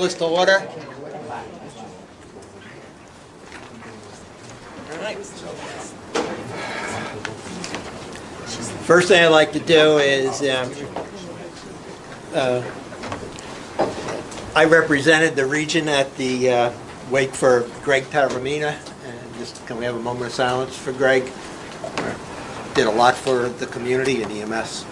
Call this to order. First thing I'd like to do is I represented the region at the wake for Greg Taormina, and just can we have a moment of silence for Greg? Did a lot for the community and EMS.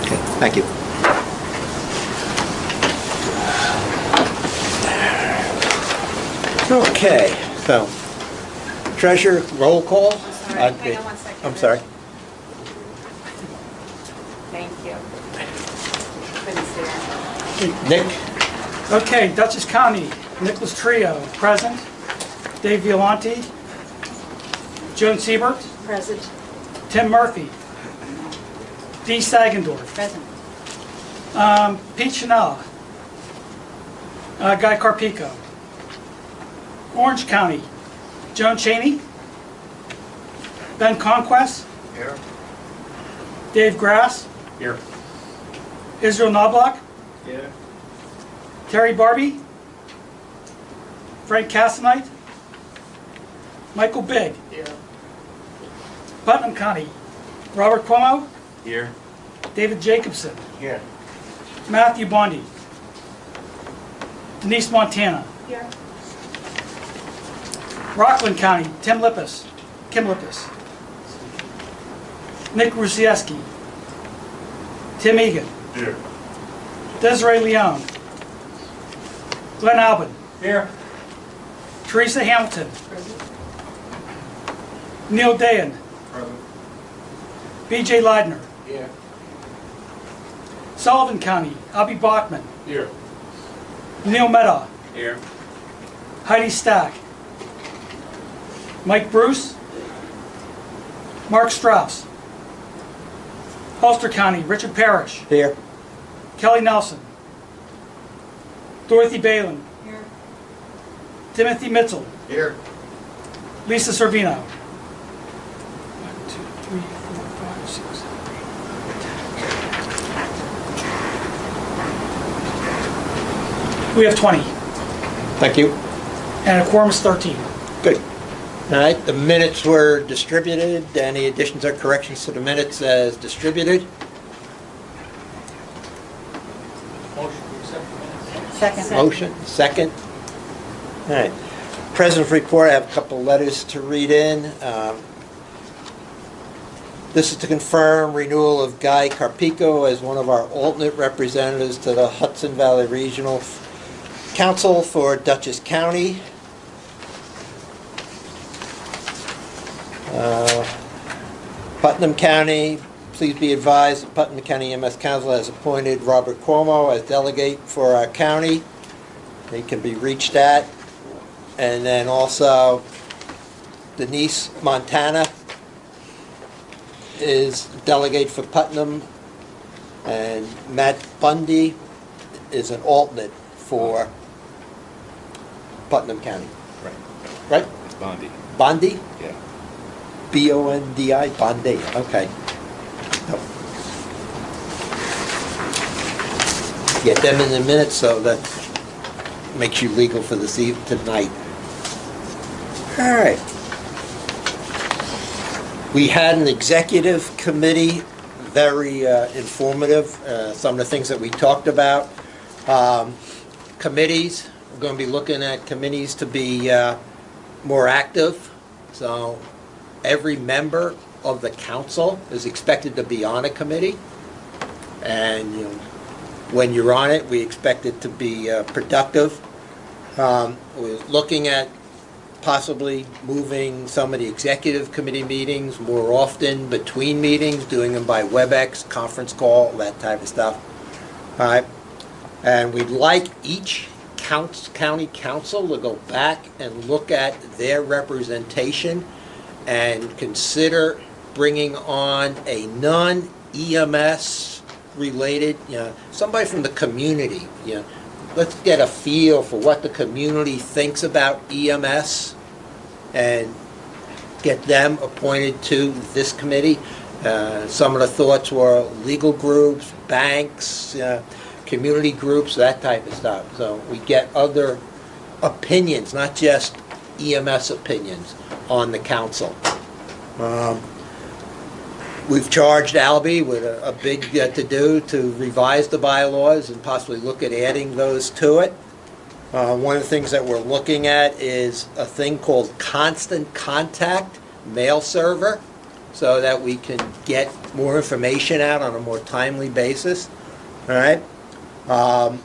Okay, thank you. Okay, so treasurer roll call. Hang on 1 second. I'm sorry. Thank you. Couldn't see it. Nick? Okay, Dutchess County, Nicholas Trio, present. Dave Violante, Joan Siebert, Present. Tim Murphy, Dee Sagendorf, Present. Pete Chanel, Guy Carpico. Orange County, Joan Cheney, Ben Conquest, Here. Dave Grass, Here. Israel Knobloch, Here. Terry Barbie, Frank Castanite, Michael Bigg. Here. Putnam County, Robert Cuomo, Here. David Jacobson, Here. Matthew Bondi, Denise Montana, Here. Rockland County, Kim Lippis, Nick Rusieski, Tim Egan, Here. Desiree Leone, Glenn Albin, Here. Teresa Hamilton, Present. Neil Dayan, Present. B.J. Leidner, Here. Sullivan County, Abby Bachman, Here. Neil Mehta, Here. Heidi Stack, Mike Bruce, Mark Strauss, Ulster County, Richard Parrish, Here. Kelly Nelson, Dorothy Balin, Here. Timothy Mitchell, Here. Lisa Servino. 1, 2, 3, 4, 5, 6, 7, 8. We have 20, Thank you. and a quorum is 13. Good. All right, the minutes were distributed. Any additions or corrections to the minutes as distributed? Second. Motion, second. All right. President's report, I have a couple of letters to read in. This is to confirm renewal of Guy Carpico as one of our alternate representatives to the Hudson Valley Regional Council for Dutchess County. Putnam County, please be advised, the Putnam County EMS Council has appointed Robert Cuomo as delegate for our county. He can be reached at. And then also Denise Montana is delegate for Putnam, and Matt Bundy is an alternate for Putnam County. Right. Right? It's Bondi. Bondi? Yeah. B-O-N-D-I, Bondi, okay. Get them in the minutes, so that makes you legal for this tonight. All right. We had an executive committee, very informative, some of the things that we talked about. Committees, we're going to be looking at committees to be more active, so every member of the council is expected to be on a committee, and when you're on it, we expect it to be productive. We're looking at possibly moving some of the executive committee meetings more often between meetings, doing them by WebEx, conference call, that type of stuff. All right, and we'd like each county council to go back and look at their representation and consider bringing on a non-EMS related, somebody from the community. Let's get a feel for what the community thinks about EMS, and get them appointed to this committee. Some of the thoughts were legal groups, banks, community groups, that type of stuff. So we get other opinions, not just EMS opinions on the council. We've charged Albee with a big to-do to revise the bylaws and possibly look at adding those to it. One of the things that we're looking at is a thing called Constant Contact mail server, so that we can get more information out on a more timely basis. All right. A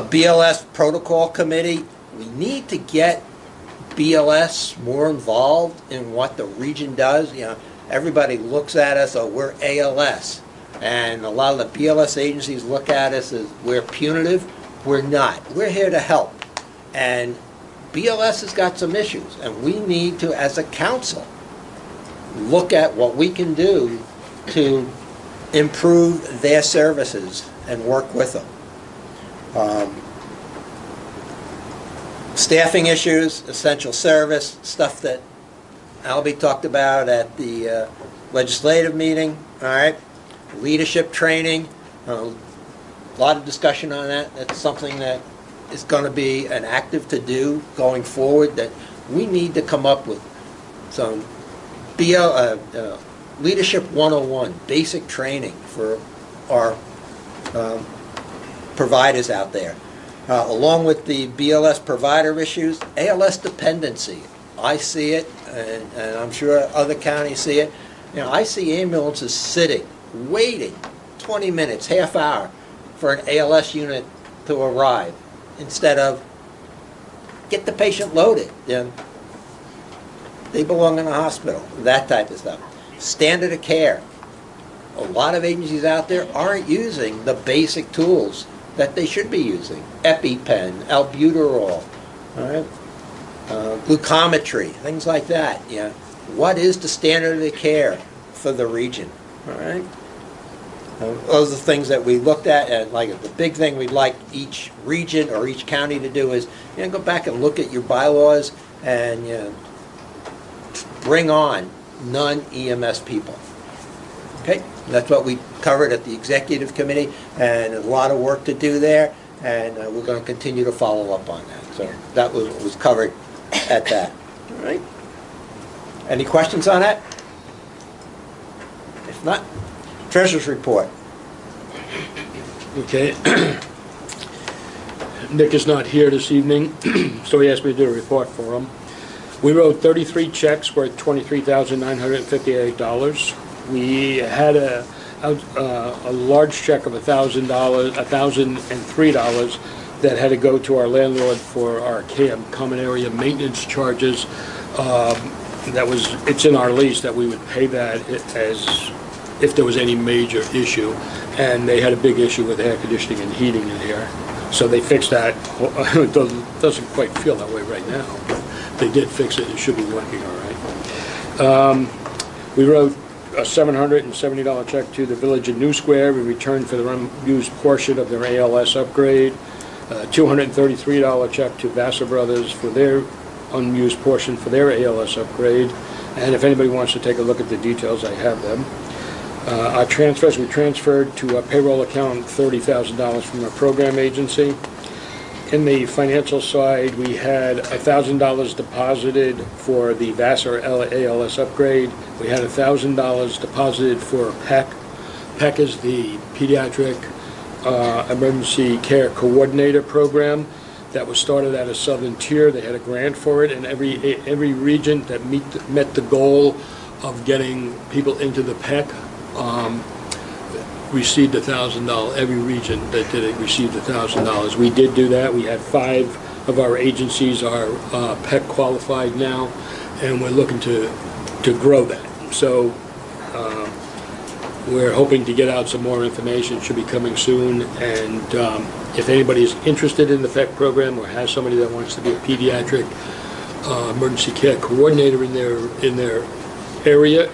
BLS protocol committee. We need to get BLS more involved in what the region does. You know, everybody looks at us, oh, we're ALS. And a lot of the BLS agencies look at us as we're punitive. We're not. We're here to help. And BLS has got some issues, and we need to, as a council, look at what we can do to improve their services and work with them. Staffing issues, essential service, stuff that Albee talked about at the legislative meeting, all right? Leadership training, a lot of discussion on that. That's something that is going to be an active to-do going forward, that we need to come up with some Leadership 101, basic training for our providers out there. Along with the BLS provider issues, ALS dependency. I see it, and I'm sure other counties see it. You know, I see ambulances sitting, waiting 20 minutes, half hour for an ALS unit to arrive, instead of get the patient loaded. Then they belong in a hospital, that type of stuff. Standard of care. A lot of agencies out there aren't using the basic tools that they should be using. EpiPen, albuterol, all right? Glucometry, things like that. Yeah. What is the standard of care for the region? All right. Those are the things that we looked at, and like the big thing we'd like each region or each county to do is, you know, go back and look at your bylaws and, you know, bring on non-EMS people. Okay, that's what we covered at the executive committee, and a lot of work to do there, and we're going to continue to follow up on that. So that was covered at that. All right. Any questions on that? If not, Treasurer's report. Okay. Nick is not here this evening, so he asked me to do a report for him. We wrote 33 checks worth $23,958. We had a large check of $1,003 that had to go to our landlord for our CAM, common area maintenance charges. It's in our lease that we would pay that as if there was any major issue, and they had a big issue with air conditioning and heating in here. So they fixed that. It doesn't quite feel that way right now, but they did fix it. It should be working all right. We wrote a $770 check to the Village of New Square in return for the unused portion of their ALS upgrade. A $233 check to Vassar Brothers for their unused portion for their ALS upgrade. And if anybody wants to take a look at the details, I have them. Our transfers, we transferred to a payroll account $30,000 from our program agency. In the financial side, we had $1,000 deposited for the Vassar ALS upgrade. We had $1,000 deposited for PEC. PEC is the Pediatric Emergency Care Coordinator Program that was started at a Southern Tier. They had a grant for it, and every region that met the goal of getting people into the PEC received $1,000. Every region that did it received $1,000. We did do that. We had 5 of our agencies are PEC qualified now, and we're looking to grow that. So we're hoping to get out some more information. It should be coming soon, and if anybody is interested in the PEC program or has somebody that wants to be a pediatric emergency care coordinator in their area,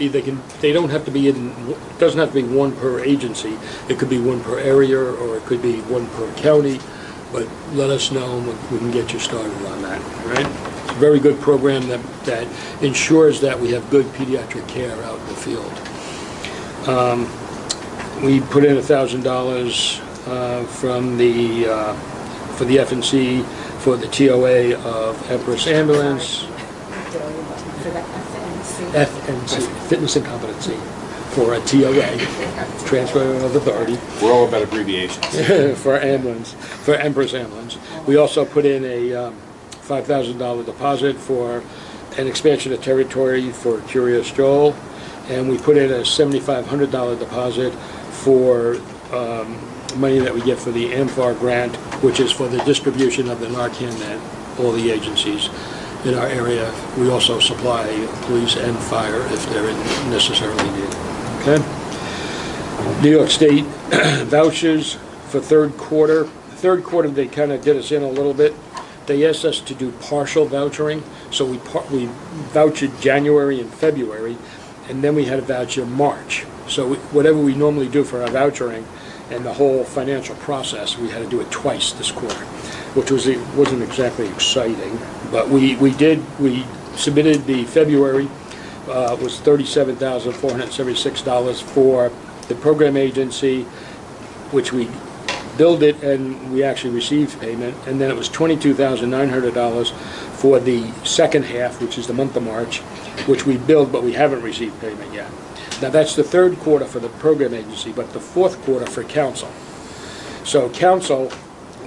they don't have to be in, it doesn't have to be one per agency. It could be one per area, or it could be one per county, but let us know and we can get you started on that, all right? very good program that ensures that we have good pediatric care out in the field. We put in $1,000 for the FNC for the TOA of Empress Ambulance. FNC, Fitness and Competency, for a TOA, Transfer of Authority. We're all about abbreviations. for Empress Ambulance. We also put in a $5,000 deposit for an expansion of territory for Curious Joel, and we put in a $7,500 deposit for money that we get for the AMFAR grant, which is for the distribution of the Narcan at all the agencies in our area. We also supply police and fire if they're necessarily needed. Okay. New York State vouchers for third quarter. Third quarter, they kind of did us in a little bit. They asked us to do partial vouchering, so we vouchered January and February, and then we had a voucher March. So whatever we normally do for our vouchering and the whole financial process, we had to do it twice this quarter, which wasn't exactly exciting. But we submitted the February, was $37,476 for the program agency, which we billed it and we actually received payment, and then it was $22,900 for the second half, which is the month of March, which we billed but we haven't received payment yet. Now that's the third quarter for the program agency, but the fourth quarter for council. So council,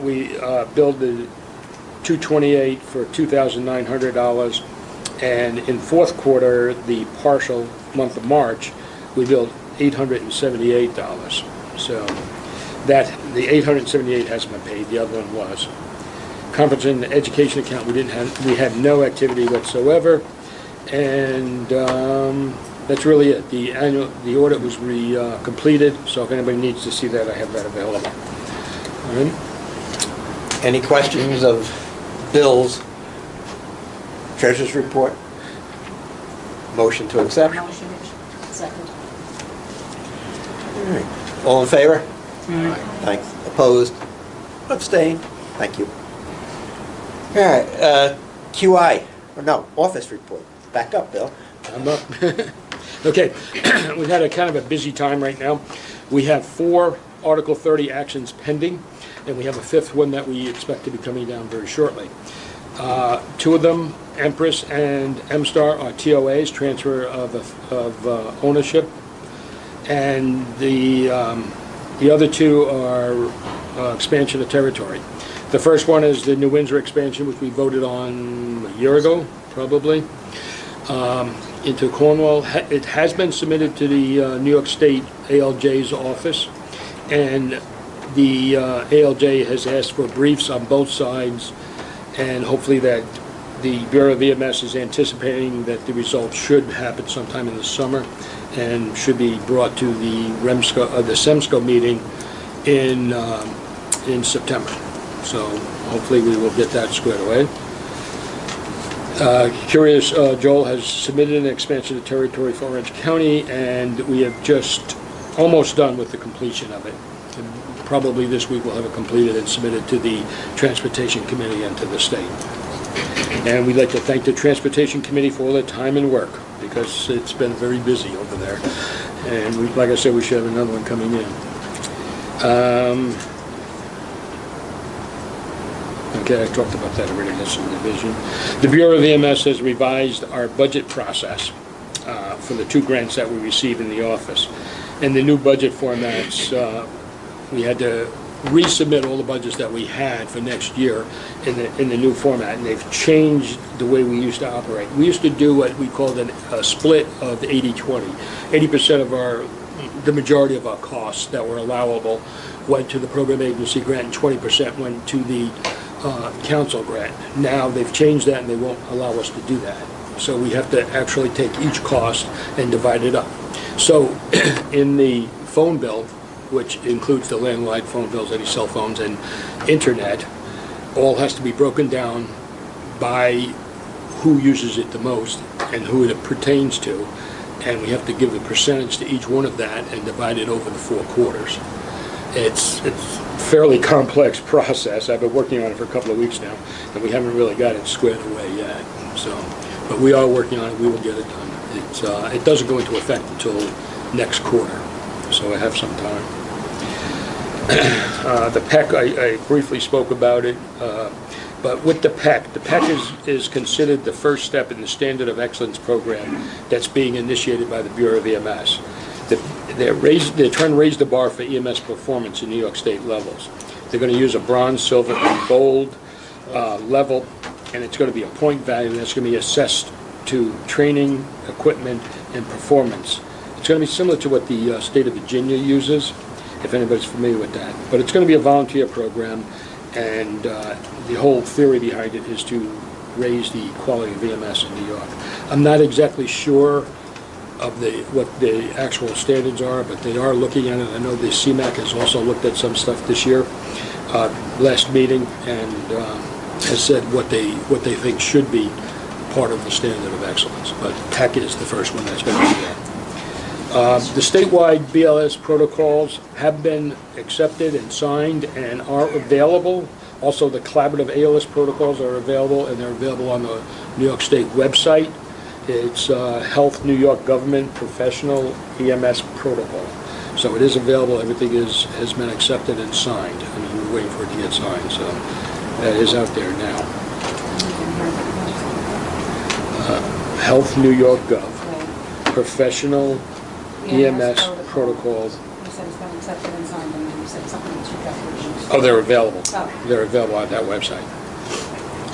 we billed the $228 for $2,900, and in fourth quarter, the partial month of March, we billed $878. So that the $878 hasn't been paid. The other one was. Conference and education account, we had no activity whatsoever, and that's really it. The audit was completed, so if anybody needs to see that, I have that available. All right. Any questions of Bill's treasurer's report? Motion to accept? Motion. Second. All right. All in favor? Thanks. Opposed? Abstained? Thank you. All right, QI, or no, office report. Back up, Bill. I'm up. Okay, we've had a kind of a busy time right now. We have 4 Article 30 actions pending, and we have a 5th one that we expect to be coming down very shortly. 2 of them, Empress and MSTAR, are TOAs, transfer of ownership, and the other 2 are expansion of territory. The first one is the New Windsor expansion, which we voted on a year ago, probably, into Cornwall. It has been submitted to the New York State ALJ's office, and the ALJ has asked for briefs on both sides, and hopefully that the Bureau of EMS is anticipating that the results should happen sometime in the summer and should be brought to the HVREMSCO meeting in September. So hopefully we will get that squared away. Curious Joel has submitted an expansion of territory for Orange County, and we have just almost done with the completion of it. And probably this week we'll have it completed and submitted to the Transportation Committee and to the state. And we'd like to thank the Transportation Committee for all their time and work, because it's been very busy over there. And like I said, we should have another one coming in. Okay, I talked about that already, that's in the division. The Bureau of EMS has revised our budget process for the 2 grants that we receive in the office. And the new budget formats, we had to resubmit all the budgets that we had for next year in the new format, and they've changed the way we used to operate. We used to do what we called a split of 80-20. 80% of the majority of our costs that were allowable went to the program agency grant, and 20% went to the council grant. Now they've changed that and they won't allow us to do that. So we have to actually take each cost and divide it up. So in the phone bill, which includes the landline phone bills, any cell phones and internet, all has to be broken down by who uses it the most and who it pertains to, and we have to give a percentage to each one of that and divide it over the 4 quarters. It's a fairly complex process. I've been working on it for a couple of weeks now, and we haven't really got it squared away yet. So, but we are working on it. We will get it done. It doesn't go into effect until next quarter, so I have some time. The PEC, I briefly spoke about it, but with the PEC is considered the first step in the Standard of Excellence program that's being initiated by the Bureau of EMS. They're trying to raise the bar for EMS performance in New York State levels. They're going to use a bronze, silver, and gold level, and it's going to be a point value that's going to be assessed to training, equipment, and performance. It's going to be similar to what the state of Virginia uses, if anybody's familiar with that. But it's going to be a volunteer program, and the whole theory behind it is to raise the quality of EMS in New York. I'm not exactly sure of what the actual standards are, but they are looking at it. I know the CMAC has also looked at some stuff this year, last meeting, and has said what they think should be part of the Standard of Excellence. But PEC is the first one that's going to do that. The statewide BLS protocols have been accepted and signed and are available. Also, the collaborative ALS protocols are available, and they're available on the New York State website. It's Health New York Government Professional EMS Protocol. So it is available. Everything has been accepted and signed. I mean, we're waiting for it to get signed, so that is out there now. Health New York Gov. Professional EMS protocols. You said it's been accepted and signed, and then you said something that you got issues. Oh, they're available. Oh. They're available on that website.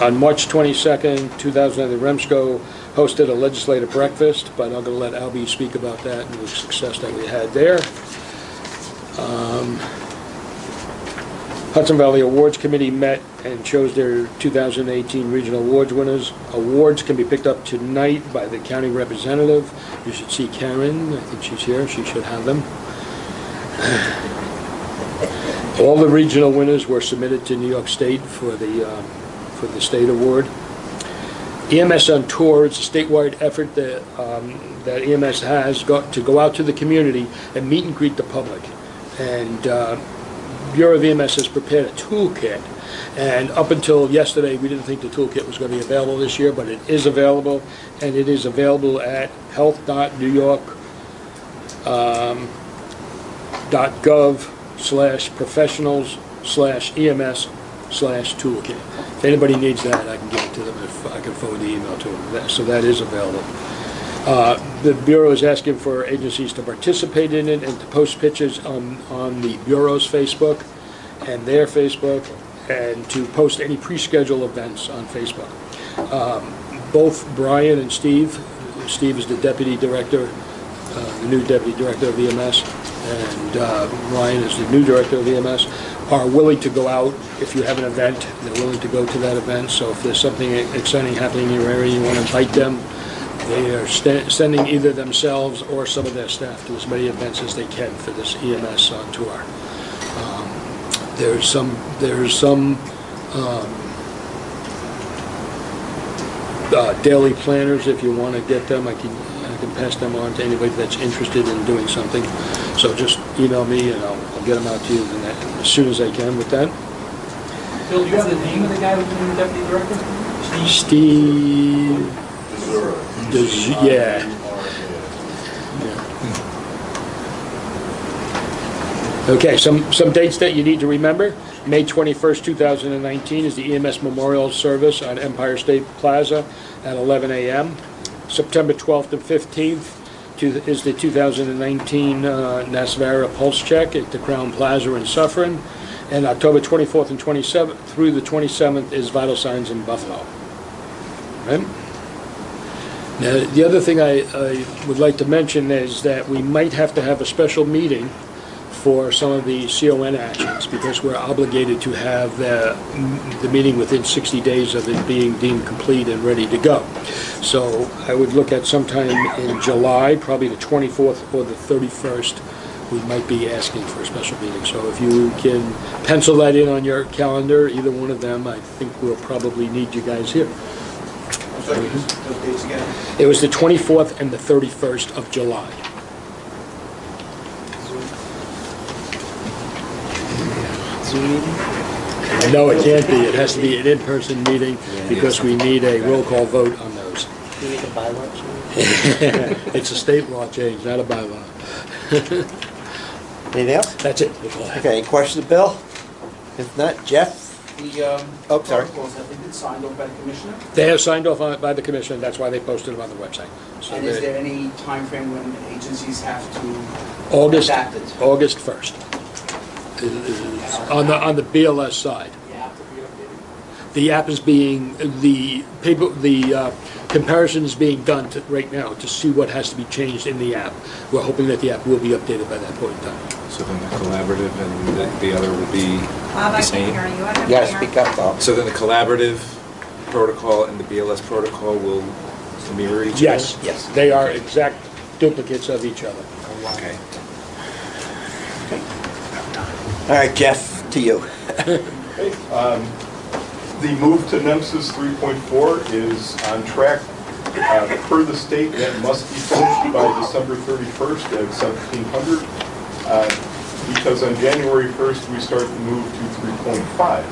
On March 22nd, 2000, the HVREMSCO hosted a legislative breakfast, but I'm going to let Albie speak about that and the success that we had there. Hudson Valley Awards Committee met and chose their 2018 regional awards winners. Awards can be picked up tonight by the county representative. You should see Karen. I think she's here. She should have them. All the regional winners were submitted to New York State for the state award. EMS on Tour is a statewide effort that EMS has to go out to the community and meet and greet the public. And Bureau of EMS has prepared a toolkit, and up until yesterday we didn't think the toolkit was going to be available this year, but it is available, and it is available at health.newyork.gov/professionals/EMS/toolkit. If anybody needs that, I can give it to them. If I can forward the email to them. So that is available. The Bureau is asking for agencies to participate in it and to post pictures on the Bureau's Facebook and their Facebook, and to post any pre-scheduled events on Facebook. Both Brian and Steve is the Deputy Director, the new Deputy Director of EMS, and Ryan is the new Director of EMS, are willing to go out. If you have an event, they're willing to go to that event. So if there's something exciting happening in your area, you want to invite them, they are sending either themselves or some of their staff to as many events as they can for this EMS on tour. There's some daily planners if you want to get them. I can pass them on to anybody that's interested in doing something. So just email me and I'll get them out to you as soon as I can with that. Bill, do you have the name of the guy who became the deputy director? Steve. Yeah. Okay, some dates that you need to remember. May 21st, 2019 is the EMS Memorial Service on Empire State Plaza at 11 a.m. September 12th and 15th is the 2019 NASVARA Pulse Check at the Crown Plaza in Suffern. And October 24th and 27th through the 27th is Vital Signs in Buffalo. Right? Now, the other thing I would like to mention is that we might have to have a special meeting for some of the CON actions, because we're obligated to have the meeting within 60 days of it being deemed complete and ready to go. So I would look at sometime in July, probably the 24th or the 31st, we might be asking for a special meeting. So if you can pencil that in on your calendar, either one of them, I think we'll probably need you guys here. Those dates again? It was the 24th and the 31st of July. No, it can't be. It has to be an in-person meeting because we need a roll call vote on You need a bylaw change? It's a state law change, not a bylaw. Anything else? That's it. That's all I have. Okay, any questions, Bill? If not, Jeff? The Oh, sorry. protocols, have they been signed off by the commissioner? They have signed off on it by the commission, that's why they posted them on the website. So And is they- there any time frame when agencies have to August, adapt it? August 1st. Is on the BLS side. You have to be updated? The app is being, the people, the comparison is being done right now to see what has to be changed in the app. We're hoping that the app will be updated by that point in time. So then the collaborative and the other would be Bob, the I same? can't hear you. I can You gotta hear. speak up, Bob. So then the collaborative protocol and the BLS protocol will mirror each other? Yes. Yes. They are exact duplicates of each other. Okay. All right, Jeff, to you. Okay, the move to NEMSIS 3.4 is on track. Per the state, that must be finished by December 31st at 1700, because on January 1st, we start the move to 3.5,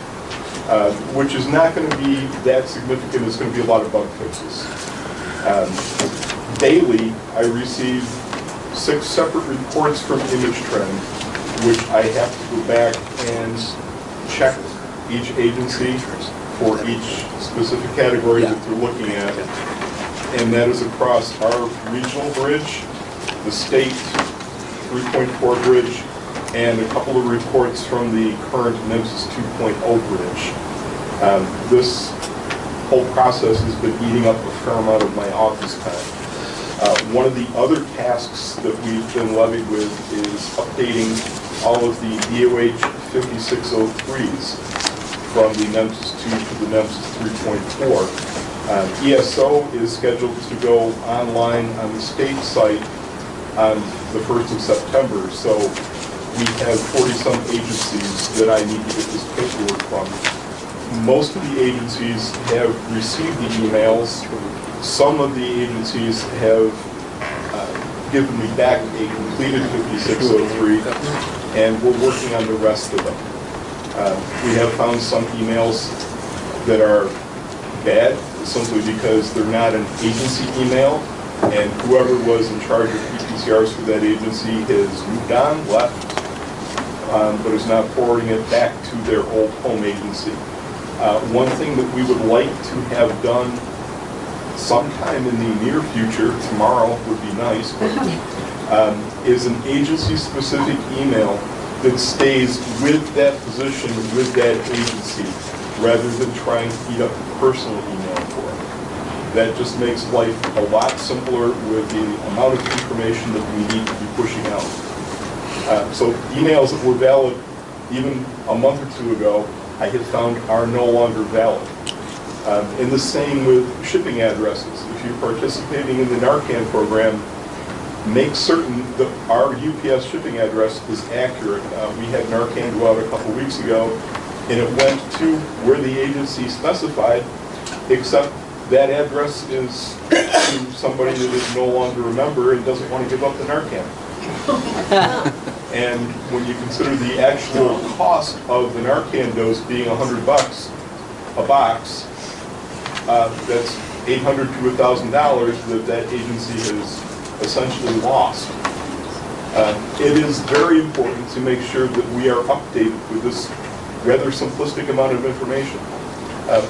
which is not going to be that significant. It's going to be a lot of bug fixes. Daily, I receive 6 separate reports from ImageTrend, which I have to go back and check each agency for each specific category that they're looking at. And that is across our regional bridge, the state 3.4 bridge, and a couple of reports from the current NEMSIS 2.0 bridge. This whole process has been eating up a fair amount of my office time. One of the other tasks that we've been levied with is updating all of the DOH 5603s from the NEMSIS 2 to the NEMSIS 3.4. ESO is scheduled to go online on the state site on the 1st of September, so we have 40-some agencies that I need to get this paperwork from. Most of the agencies have received the emails. Some of the agencies have given me back a completed 5603, and we're working on the rest of them. We have found some emails that are bad, simply because they're not an agency email, and whoever was in charge of PPCRs for that agency has moved on, left, but is now forwarding it back to their old home agency. One thing that we would like to have done sometime in the near future, tomorrow would be nice, but, is an agency-specific email that stays with that position, with that agency, rather than trying to eat up a personal email for them. That just makes life a lot simpler with the amount of information that we need to be pushing out. So emails that were valid even a month or two ago, I have found are no longer valid. And the same with shipping addresses. If you're participating in the Narcan program, make certain that our UPS shipping address is accurate. We had Narcan go out a couple weeks ago, and it went to where the agency specified, except that address is to somebody that is no longer a member and doesn't want to give up the Narcan. And when you consider the actual cost of the Narcan dose being $100 a box, that's $800 to $1,000 that agency has essentially lost. It is very important to make sure that we are updated with this rather simplistic amount of information.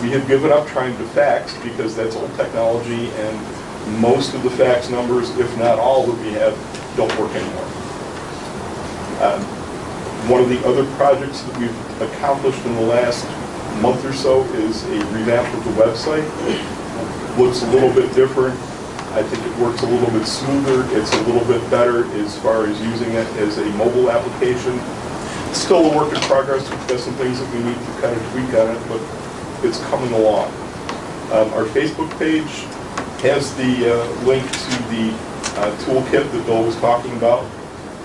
We have given up trying to fax because that's old technology, and most of the fax numbers, if not all that we have, don't work anymore. One of the other projects that we've accomplished in the last month or so is a revamp of the website. It looks a little bit different. I think it works a little bit smoother. It's a little bit better as far as using it as a mobile application. Still a work in progress. We've got some things that we need to kind of tweak on it, but it's coming along. Our Facebook page has the link to the toolkit that Bill was talking about.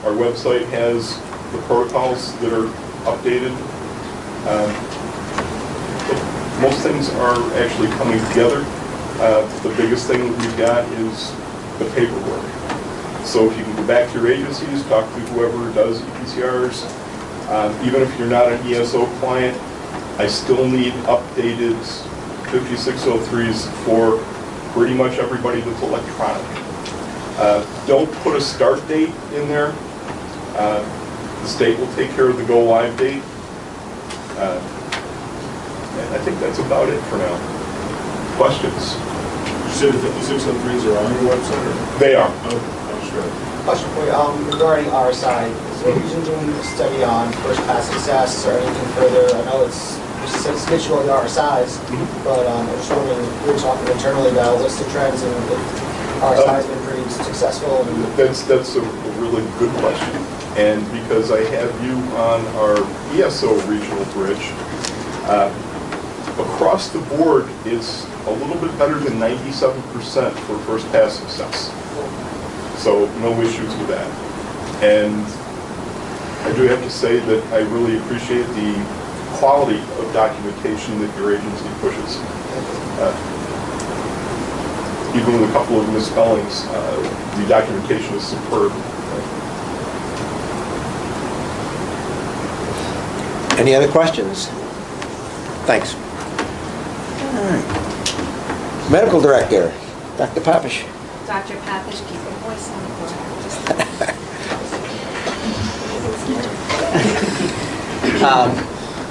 Our website has the protocols that are updated. Most things are actually coming together. The biggest thing that we've got is the paperwork. So if you can go back to your agencies, talk to whoever does EPCRs, even if you're not an ESO client, I still need updated 5603s for pretty much everybody that's electronic. Don't put a start date in there. The state will take care of the go live date. And I think that's about it for now. Questions? You said the 5603s are on your website? Or? They are. Oh, sure. Question for you, regarding RSI, is there a reason doing a study on first pass success or anything further? I know it's scheduled on the RSIs, but I'm just wondering, we were talking internally about what's the trends and if RSI has been pretty successful. That's a really good question. And because I have you on our ESO regional bridge, across the board, it's a little bit better than 97% for first pass success. So no issues with that. And I do have to say that I really appreciate the quality of documentation that your agency pushes. Even with a couple of misspellings, the documentation is superb. Any other questions? Thanks. All right. Medical Director, Dr. Papish. Dr. Papish, keep your voice on the board.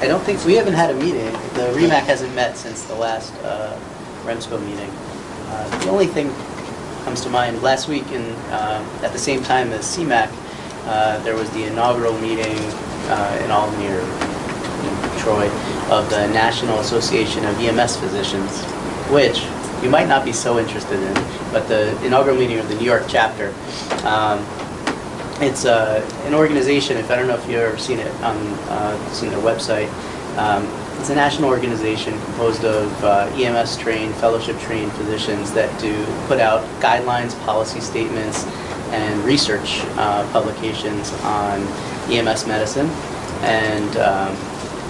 I don't think, we haven't had a meeting. The REMAC hasn't met since the last HVREMSCO meeting. The only thing comes to mind, last week at the same time as CMAC, there was the inaugural meeting in Albany or in Troy of the National Association of EMS Physicians, which you might not be so interested in, but the inaugural meeting of the New York chapter. It's an organization, I don't know if you've ever seen it seen their website. It's a national organization composed of EMS-trained, fellowship-trained physicians that do put out guidelines, policy statements, and research publications on EMS medicine. And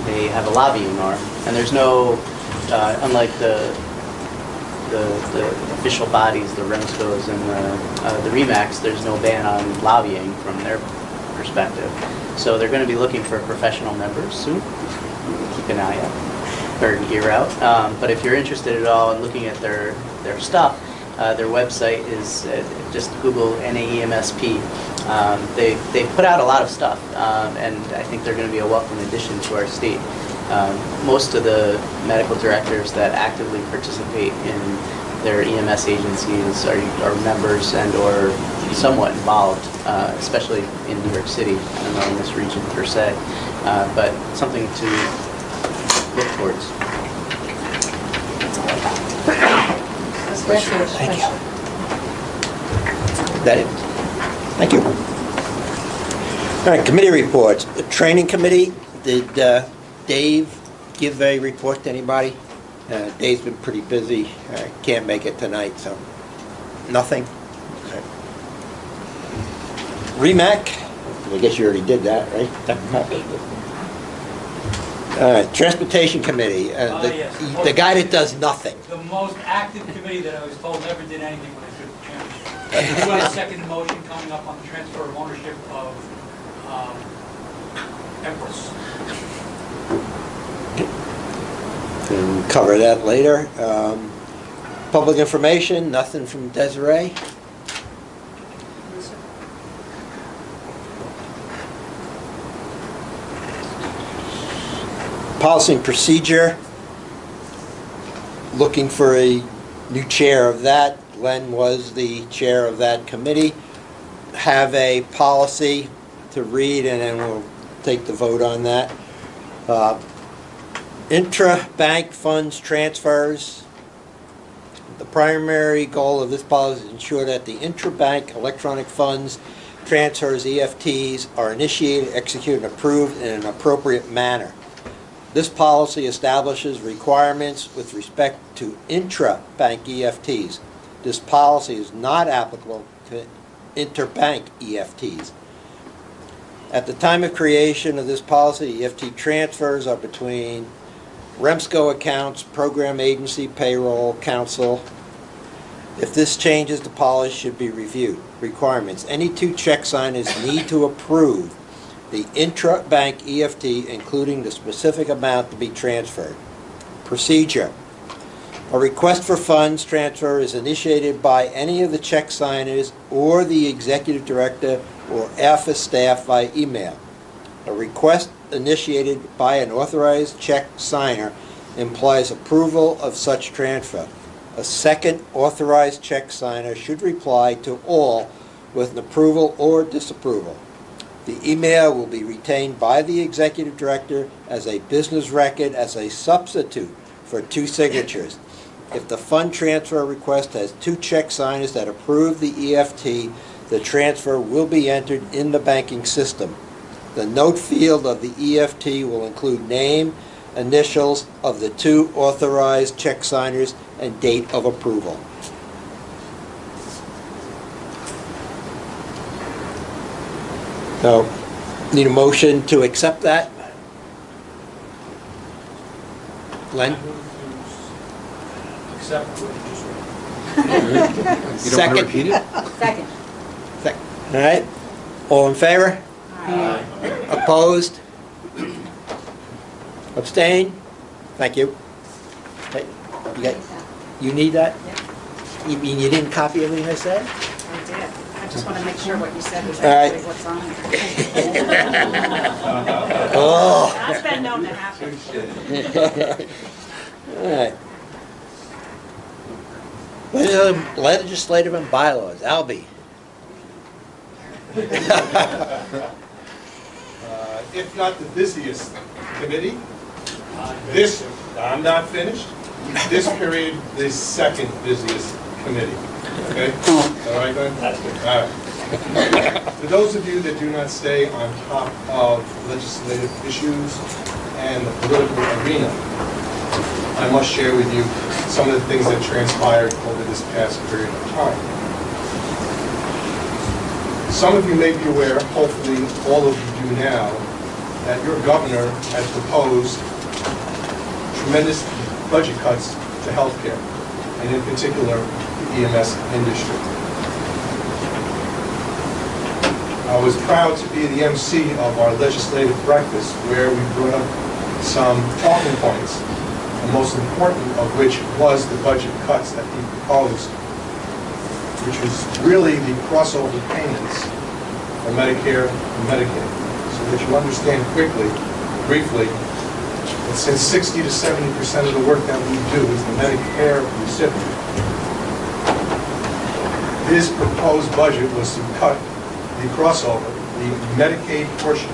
they have a lobbying arm. And there's no, unlike the official bodies, the HVREMSCOs and the REMACs, there's no ban on lobbying from their perspective. So they're going to be looking for professional members soon. Keep an eye out, or an ear out. But if you're interested at all in looking at their stuff, their website is, just Google NAEMSP. They put out a lot of stuff, and I think they're going to be a welcome addition to our state. Most of the medical directors that actively participate in their EMS agencies are members and or somewhat involved, especially in New York City. I don't know in this region per se, but something to look towards. Thank you. That it? Thank you. All right, committee reports. The training committee, did Dave give a report to anybody? Dave's been pretty busy. Can't make it tonight, so nothing. Okay. REMAC, I guess you already did that, right? All right, transportation committee, Yes. the guy that does nothing. The most active committee that I was told never did anything when I took the chairmanship. We have a second motion coming up on the transfer of ownership of Empress. We'll cover that later. Public information, nothing from Desiree. Policy and procedure, looking for a new chair of that. Glenn was the chair of that committee. Have a policy to read and then we'll take the vote on that. Intra-bank funds transfers. The primary goal of this policy is to ensure that the intra-bank electronic funds transfers, EFTs, are initiated, executed, and approved in an appropriate manner. This policy establishes requirements with respect to intra-bank EFTs. This policy is not applicable to interbank EFTs. At the time of creation of this policy, EFT transfers are between HVREMSCO accounts, program agency, payroll, council. If this changes, the policy should be reviewed. Requirements. Any two check signers need to approve the intra-bank EFT, including the specific amount to be transferred. Procedure. A request for funds transfer is initiated by any of the check signers or the executive director or office staff by email. A request initiated by an authorized check signer implies approval of such transfer. A second authorized check signer should reply to all with an approval or disapproval. The email will be retained by the executive director as a business record as a substitute for two signatures. If the fund transfer request has two check signers that approve the EFT, the transfer will be entered in the banking system. The note field of the EFT will include name, initials of the two authorized check signers, and date of approval. So, need a motion to accept that? Glenn? Accept what you just read. You don't want to Second. repeat it? Second. All right, all in favor? Aye. Opposed? Abstain? Thank you. Okay, you need that? You mean you didn't copy everything I said? I did. I just want to make sure what you said was All right. actually what's on it. Oh. That's been known to happen. All right. Legislative and bylaws, Albie. If not the busiest committee, this, I'm not finished, this period, the second busiest committee. Okay? All right, Glenn? That's good. All right. For those of you that do not stay on top of legislative issues and the political arena, I must share with you some of the things that transpired over this past period of time. Some of you may be aware, hopefully all of you do now, that your governor has proposed tremendous budget cuts to healthcare, and in particular, the EMS industry. I was proud to be the MC of our legislative breakfast, where we brought up some talking points, the most important of which was the budget cuts that he proposed, which was really the crossover payments for Medicare and Medicaid. So that you understand quickly, briefly, that since 60 to 70% of the work that we do is the Medicare recipient, his proposed budget was to cut the crossover, the Medicaid portion,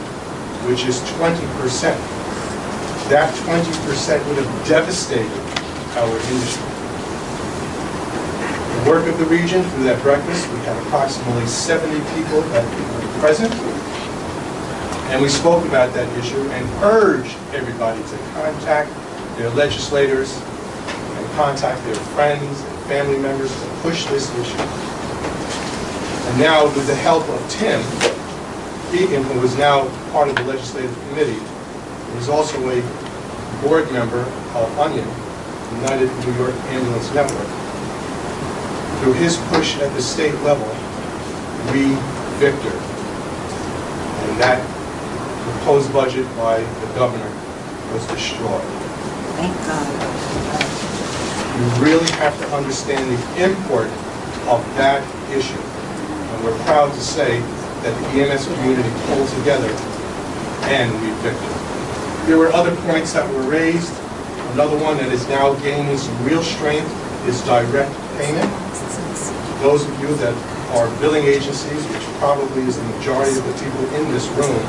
which is 20%. That 20% would have devastated our industry. The work of the region through that breakfast, we had approximately 70 people that were present, and we spoke about that issue and urged everybody to contact their legislators and contact their friends and family members to push this issue. And now, with the help of Tim Egan, who is now part of the legislative committee, he's also a board member of Onion, United New York Ambulance Network. Through his push at the state level, we victored. And that proposed budget by the governor was destroyed. Thank God. You really have to understand the import of that issue. And we're proud to say that the EMS community pulled together and we victored. There were other points that were raised. Another one that is now gaining some real strength is direct payment. Those of you that are billing agencies, which probably is the majority of the people in this room,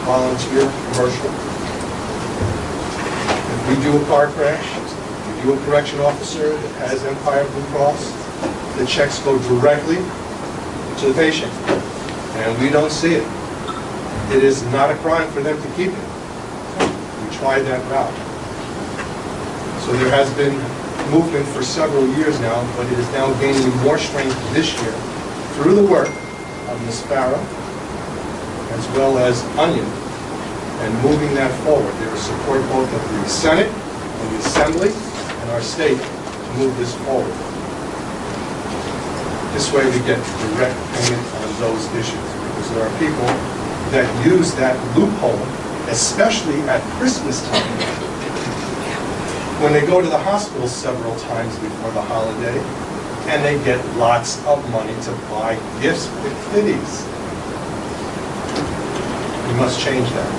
volunteer, commercial. If we do a car crash, we do a correction officer that has Empire Blue Cross, the checks go directly to the patient, and we don't see it. It is not a crime for them to keep it. We tried that route. So there has been movement for several years now, but it is now gaining more strength this year through the work of Ms. Farah, as well as Onion, and moving that forward. There is support both of the Senate and the Assembly and our state to move this forward. This way we get direct payment on those issues, because there are people that use that loophole, especially at Christmas time, when they go to the hospital several times before the holiday, and they get lots of money to buy gifts for kiddies. We must change that.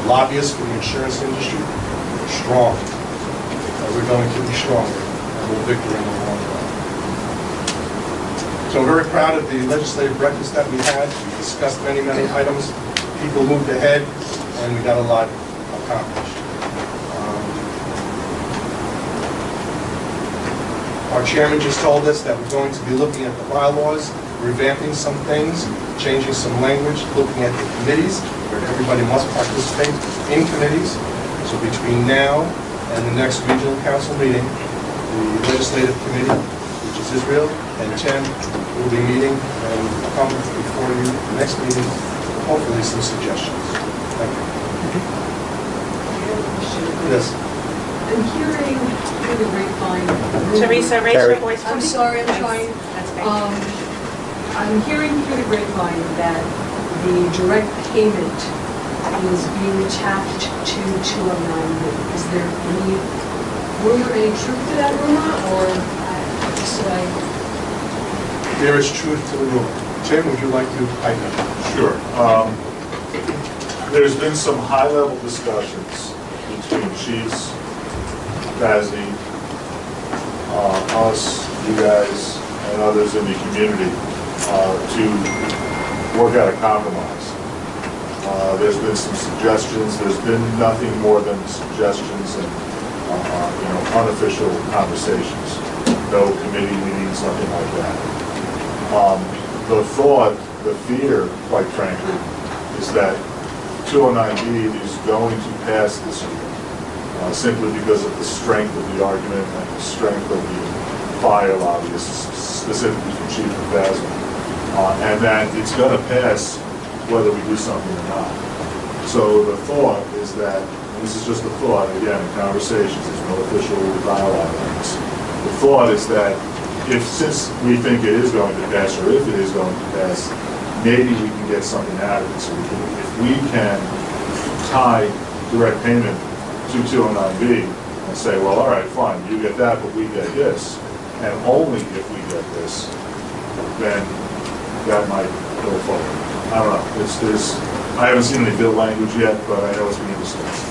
The lobbyists for the insurance industry are strong. And we're going to be stronger, and we'll victor in the long run. So I'm very proud of the legislative breakfast that we had. We discussed many, many items. People moved ahead, and we got a lot accomplished. Our chairman just told us that we're going to be looking at the bylaws, revamping some things, changing some language, looking at the committees, where everybody must participate in committees. So between now and the next regional council meeting, the legislative committee, which is Israel, and Tim will be meeting and come before you the next meeting, hopefully some suggestions. Thank you. Yes. I'm hearing through the grapevine. Teresa, raise your voice. I'm sorry, I'm trying. That's okay. I'm hearing through the grapevine that the direct payment is being attached to 209B. Is there any rumor, any truth to that rumor, or should I? There is truth to the rumor. Tim, would you like to pipe in? Sure. There's been some high-level discussions between chiefs, Bazzi, us, you guys, and others in the community to work out a compromise. There's been some suggestions. There's been nothing more than suggestions and unofficial conversations. No committee meetings, nothing like that. The thought, the fear, quite frankly, is that 209B is going to pass this year. Simply because of the strength of the argument and the strength of the fire lobbyists, specifically from Chief McBasil, and that it's going to pass whether we do something or not. So the thought is that, and this is just a thought, again, in conversations, there's no official dialogue on this. The thought is that since we think it is going to pass, or if it is going to pass, maybe we can get something out of it. So if we can tie direct payment to 209B and say, well, all right, fine, you get that, but we get this, and only if we get this, then that might go forward. I don't know. I haven't seen any bill language yet, but I know it's being discussed.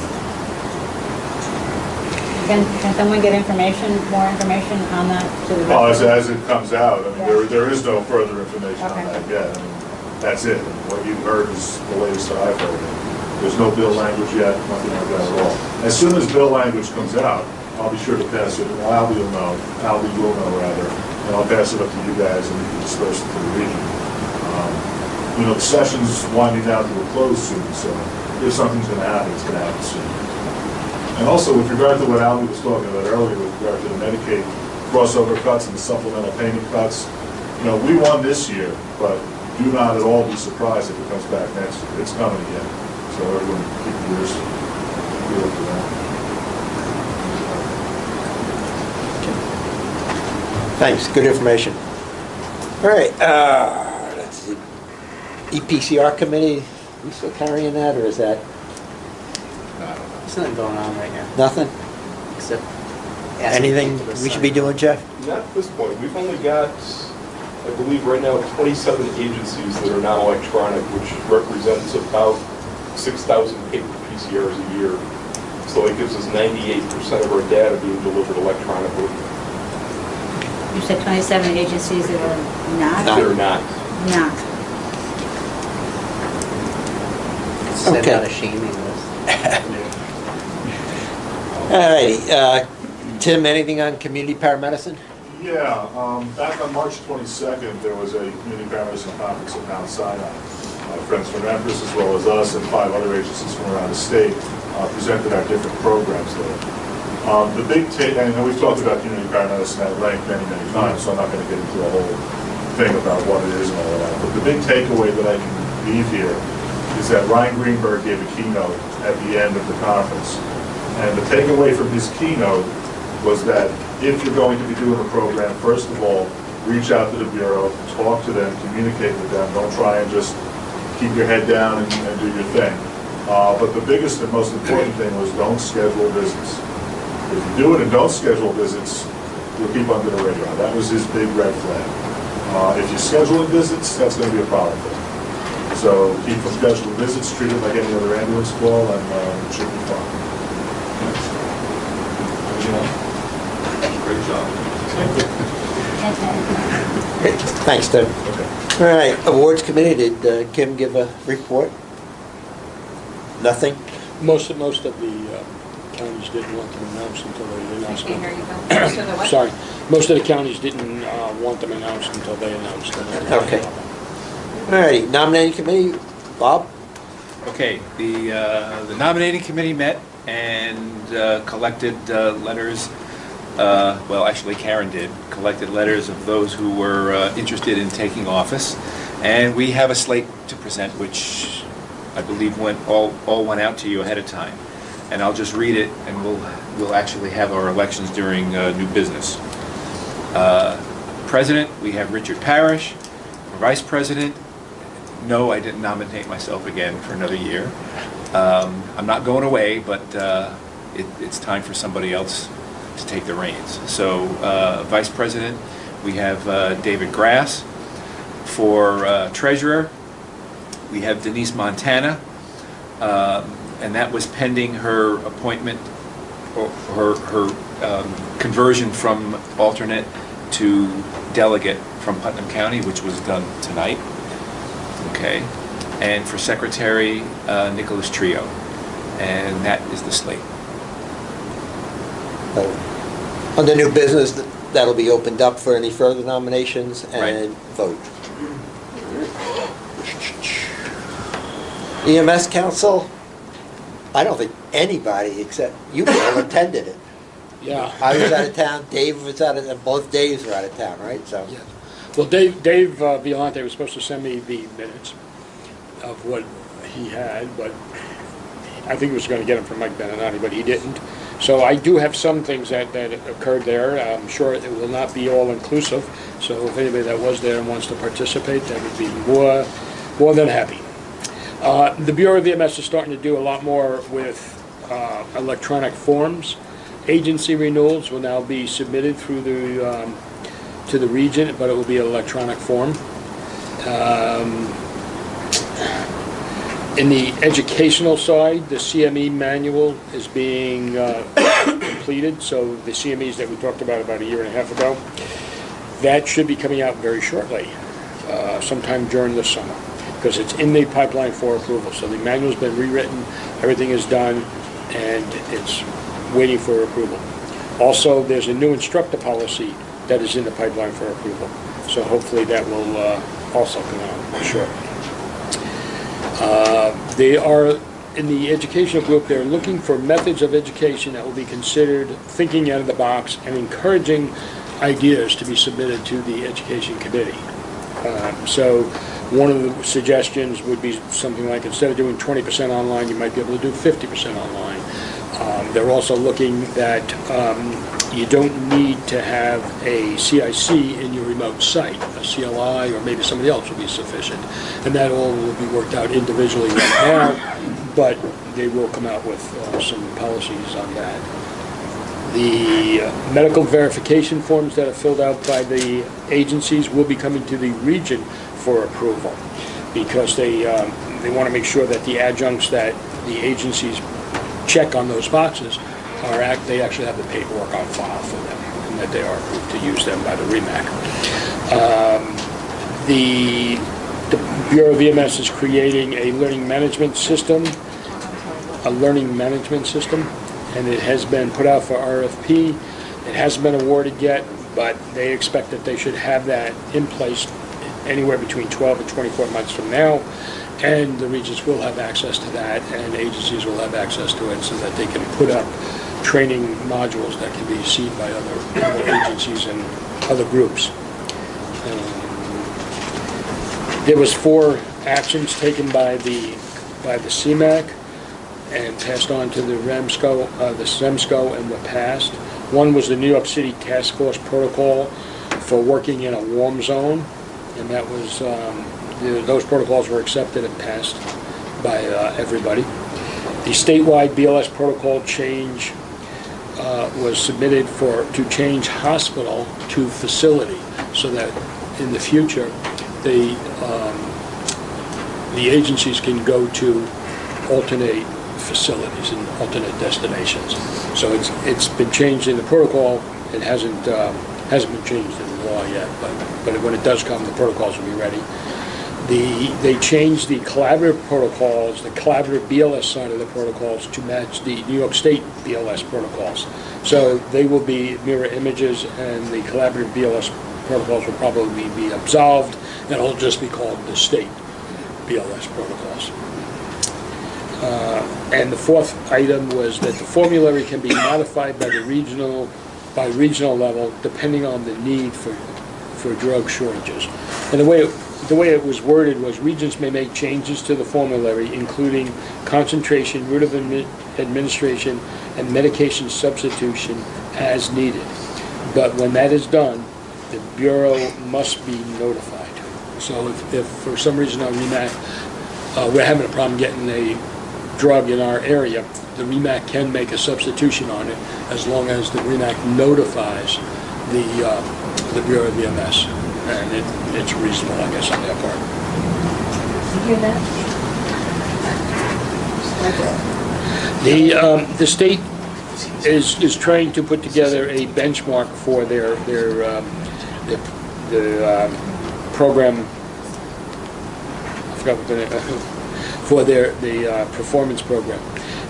Can someone get more information on that to the Well, rest as it comes out, I mean, there is no further information Okay. on that yet. I mean, that's it. What you've heard is the latest that I've heard. There's no bill language yet, nothing like that at all. As soon as bill language comes out, I'll be sure to pass it. Albie will know, and I'll pass it up to you guys and you can disperse it to the region. The session's winding down to a close soon, so if something's going to happen, it's going to happen soon. And also, with regard to what Albie was talking about earlier, with regard to the Medicaid crossover cuts and the supplemental payment cuts, we won this year, but do not at all be surprised if it comes back next year. It's coming again. So everyone keep your ears peeled for that. Thanks, good information. All right, let's see. EPCR committee, we still carrying that, or is that There's nothing going on right now, nothing? except asking Anything people to we should sign. be doing, Jeff? Not at this point. We've only got, I believe right now, 27 agencies that are not electronic, which represents about 6,000 paper PCRs a year. So it gives us 98% of our data being delivered electronically. You said 27 agencies that are not? That are not. Not. Send Okay. out a shaming list. All righty, Tim, anything on community paramedicine? Yeah, back on March 22nd, there was a community paramedicine conference at Mount Sinai. Friends from Empress, as well as us and 5 other agencies from around the state, presented our different programs there. The big take, and we've talked about community paramedicine at length many, many times, so I'm not going to get into a whole thing about what it is and all of that. But the big takeaway that I can leave here is that Ryan Greenberg gave a keynote at the end of the conference. And the takeaway from his keynote was that if you're going to be doing a program, first of all, reach out to the Bureau, talk to them, communicate with them. Don't try and just keep your head down and do your thing. But the biggest and most important thing was don't schedule business. If you do it and don't schedule visits, you'll keep under the radar. That was his big red flag. If you're scheduling visits, that's going to be a problem. So keep from scheduled visits, treat it like any other ambulance call, and it should be fine. Great job. Thanks, Tim. All right, awards committee, did Kim give a report? Nothing? Most of the counties didn't want them announced until they announced them. Can't hear you, Bill. Most of the what? Sorry, most of the counties didn't want them announced until they announced them. Okay. All righty, nominating committee, Bob? Okay, the nominating committee met and collected letters, well, actually Karen did, collected letters of those who were interested in taking office. And we have a slate to present, which I believe all went out to you ahead of time. And I'll just read it, and we'll actually have our elections during new business. President, we have Richard Parrish. Vice President, no, I didn't nominate myself again for another year. I'm not going away, but it's time for somebody else to take the reins. So Vice President, we have David Grass. For Treasurer, we have Denise Montana, and that was pending her appointment, or her conversion from alternate to delegate from Putnam County, which was done tonight. Okay, and for Secretary, Nicholas Trio, and that is the slate. Under new business, that'll be opened up for any further nominations and vote. EMS Council, I don't think anybody except you all attended it. Yeah. I was out of town, Dave was out of, and both Daves were out of town, right? So. Yeah. Well, Dave Violante was supposed to send me the minutes of what he had, but I think he was going to get them from Mike Beninati, but he didn't. So I do have some things that occurred there. I'm sure it will not be all inclusive. So if anybody that was there and wants to participate, that would be more than happy. The Bureau of EMS is starting to do a lot more with electronic forms. Agency renewals will now be submitted through the to the region, but it will be an electronic form. In the educational side, the CME manual is being completed, so the CMEs that we talked about a year and a half ago, that should be coming out very shortly, sometime during the summer, because it's in the pipeline for approval. So the manual's been rewritten, everything is done, and it's waiting for approval. Also, there's a new instructor policy that is in the pipeline for approval, so hopefully that will also come out shortly. They are, in the educational group, they're looking for methods of education that will be considered thinking out of the box and encouraging ideas to be submitted to the education committee. So one of the suggestions would be something like, instead of doing 20% online, you might be able to do 50% online. They're also looking that you don't need to have a CIC in your remote site. A CLI or maybe somebody else will be sufficient. And that all will be worked out individually right now, but they will come out with some policies on that. The medical verification forms that are filled out by the agencies will be coming to the region for approval, because they want to make sure that the adjuncts that the agencies check on those boxes they actually have the paperwork on file for them, and that they are approved to use them by the REMAC. The Bureau of EMS is creating a learning management system, and it has been put out for RFP. It hasn't been awarded yet, but they expect that they should have that in place anywhere between 12 and 24 months from now. And the regions will have access to that, and agencies will have access to it, so that they can put up training modules that can be seen by other agencies and other groups. There was 4 actions taken by the CMAC and passed on to the HVREMSCO in the past. One was the New York City Task Force protocol for working in a warm zone, and that was those protocols were accepted and passed by everybody. The statewide BLS protocol change was submitted to change hospital to facility, so that in the future, the agencies can go to alternate facilities and alternate destinations. So it's been changed in the protocol. It hasn't been changed in the law yet, but when it does come, the protocols will be ready. They changed the collaborative protocols, the collaborative BLS side of the protocols, to match the New York State BLS protocols. So they will be mirror images, and the collaborative BLS protocols will probably be absolved, and it'll just be called the state BLS protocols. And the fourth item was that the formulary can be modified by regional level depending on the need for drug shortages. And the way it was worded was regions may make changes to the formulary, including concentration, route of administration, and medication substitution as needed. But when that is done, the Bureau must be notified. So if for some reason on REMAC we're having a problem getting a drug in our area, the REMAC can make a substitution on it as long as the REMAC notifies the Bureau of EMS. And it's reasonable, I guess, on their part. You hear that? The state is trying to put together a benchmark for their program. I forgot what the name for the performance program,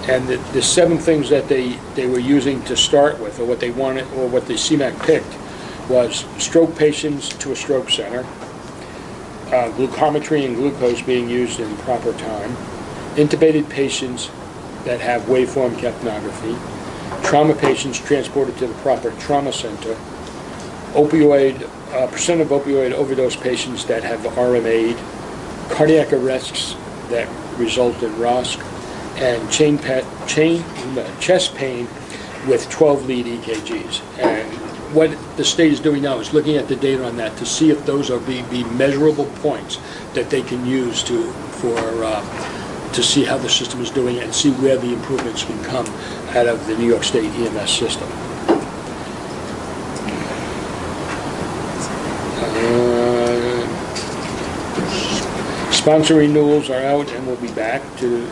and the 7 things that they were using to start with, or what they wanted, or what the CMAC picked, was stroke patients to a stroke center, glucometry and glucose being used in proper time, intubated patients that have waveform capnography, trauma patients transported to the proper trauma center, percent of opioid overdose patients that have RMA'd, cardiac arrests that result in ROSC, and chest pain with 12 lead EKGs. And what the state is doing now is looking at the data on that to see if those are be measurable points that they can use to see how the system is doing and see where the improvements can come out of the New York State EMS system. Sponsor renewals are out and will be back to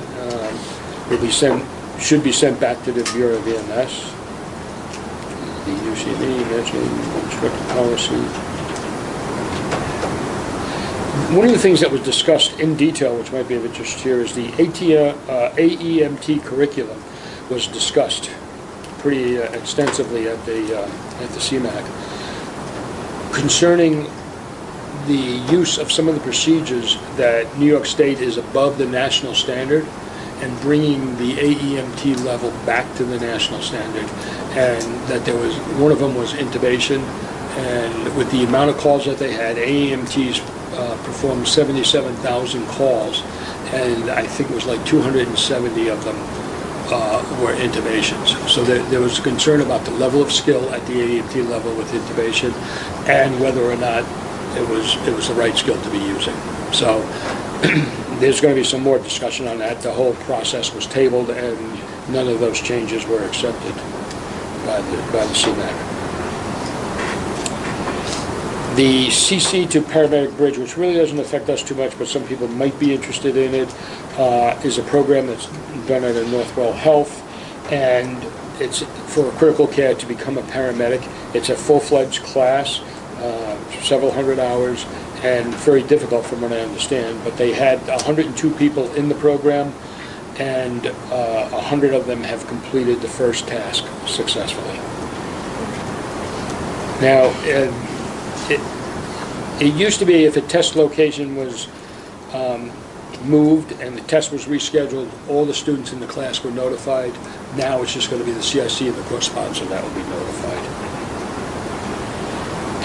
should be sent back to the Bureau of EMS. The UCB, National Constructive Policy. One of the things that was discussed in detail, which might be of interest here, is the AEMT curriculum was discussed pretty extensively at the CMAC concerning the use of some of the procedures that New York State is above the national standard, and bringing the AEMT level back to the national standard. And that one of them was intubation, and with the amount of calls that they had, AEMTs performed 77,000 calls, and I think it was like 270 of them were intubations. So there was concern about the level of skill at the AEMT level with intubation, and whether or not it was the right skill to be using. So there's going to be some more discussion on that. The whole process was tabled, and none of those changes were accepted by the CMAC. The CC to paramedic bridge, which really doesn't affect us too much, but some people might be interested in it, is a program that's done at Northwell Health, and it's for critical care to become a paramedic. It's a full-fledged class, several hundred hours, and very difficult from what I understand, but they had 102 people in the program, and 100 of them have completed the first task successfully. Now, it used to be if a test location was moved and the test was rescheduled, all the students in the class were notified. Now it's just going to be the CIC and the course sponsor that will be notified.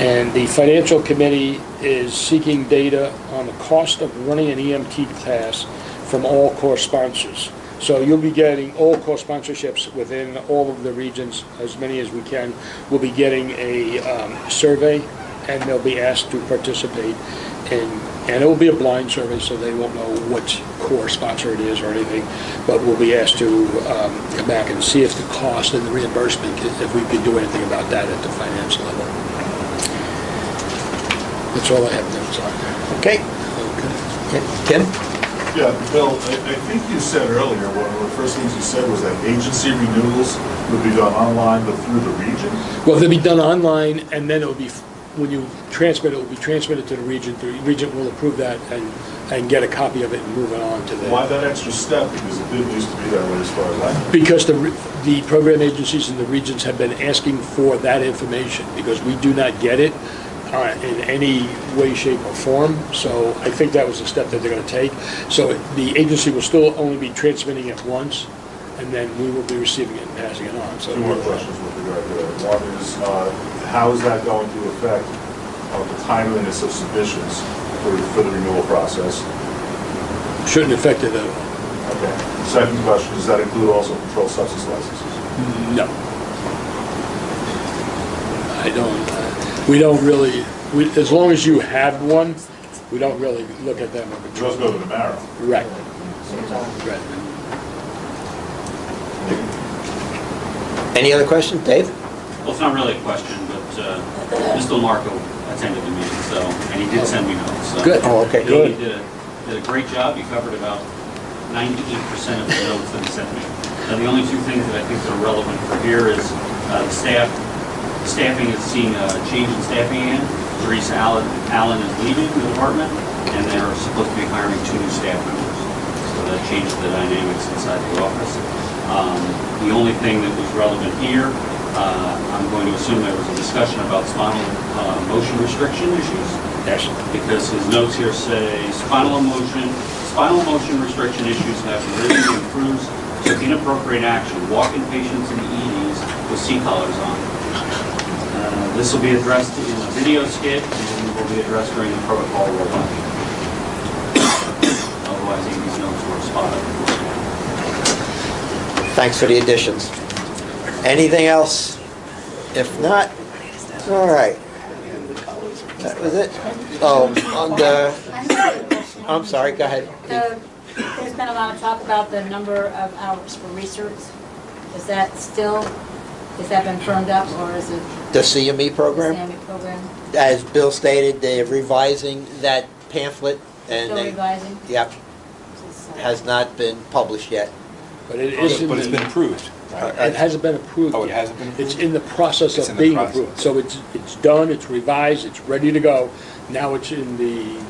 And the financial committee is seeking data on the cost of running an EMT class from all core sponsors. So you'll be getting all core sponsorships within all of the regions, as many as we can. We'll be getting a survey, and they'll be asked to participate. and it will be a blind survey, so they won't know which core sponsor it is or anything, but we'll be asked to come back and see if the cost and the reimbursement, if we can do anything about that at the finance level. That's all I have notes on. Okay. Tim? Yeah, Bill, I think you said earlier, one of the first things you said was that agency renewals would be done online, but through the region? Well, they'll be done online, and then it will be, when you transmit it, will be transmitted to the region. The region will approve that and get a copy of it and move it on to the... Why that extra step? Because it didn't used to be that way as far as I know. Because the program agencies in the regions have been asking for that information, because we do not get it in any way, shape, or form. So I think that was the step that they're going to take. So the agency will still only be transmitting it once, and then we will be receiving it and passing it on. So Two more questions with regard to that. One is, how is that going to affect the timeliness of submissions for the renewal process? Shouldn't affect it at all. Okay. Second question, does that include also controlled substance licenses? No. I don't. We don't really, as long as you have one, we don't really look at them. Those go to the marrow. Right. Right. Any other questions, Dave? Well, it's not really a question, but Mr. Marco attended the meeting, so, and he did send me notes. So. Good. Oh, okay, good. He did a great job. He covered about 98% of the notes that he sent me. Now, the only two things that I think are relevant for here is the staffing is seeing a change in staffing again. Teresa Allen is leaving the department, and they're supposed to be hiring 2 new staff members. So that changed the dynamics inside the office. The only thing that was relevant here, I'm going to assume there was a discussion about spinal motion restriction issues. Yes. Because his notes here say spinal motion restriction issues have risen in crews took inappropriate action, walking patients into EDs with seat collars on. This will be addressed in a video skit and will be addressed during the protocol rollout. Otherwise, these notes were spotted. Thanks for the additions. Anything else? If not, all right. That was it? Oh, on the, I'm sorry, go ahead. There's been a lot of talk about the number of hours for research. Is that still, has that been firmed up, or is it? The CME program? The CME program. As Bill stated, they're revising that pamphlet and Still they, revising? yep, has not been published yet. But it is. But it's been approved. It hasn't been approved. Oh, it yet. hasn't been approved? It's in the process It's of in the being process. approved. So it's done, it's revised, it's ready to go. Now it's in the,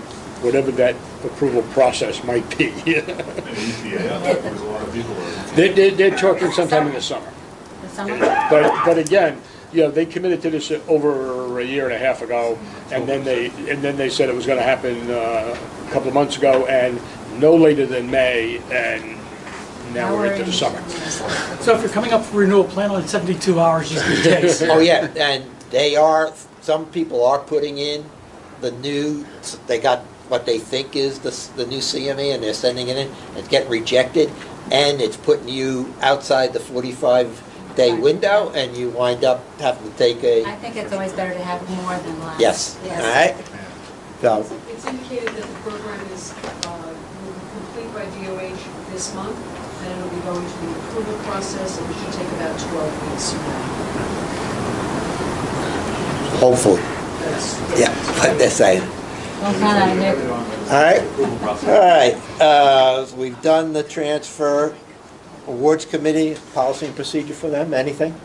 whatever that approval process might be. And EPA, there's a lot of people that... They're talking sometime in the summer. The summer? But again, you know, they committed to this over a year and a half ago, and then they said it was going to happen a couple of months ago, and no later than May, and now we're into the summer. So if you're coming up for renewal, plan on 72 hours just in case. Oh, yeah, and they are, some people are putting in the new, they got what they think is the new CME, and they're sending it in. It's getting rejected, and it's putting you outside the 45-day window, and you wind up having to take a... I think it's always better to have more than less. Yes, all right? So, It's indicated that the program is, will be complete by DOH this month, then it'll be going to the approval process, and it should take about 12 weeks from now. hopefully, yeah, like they're saying. Don't count on it, Nick. All right, we've done the transfer awards committee, policy and procedure for them, anything?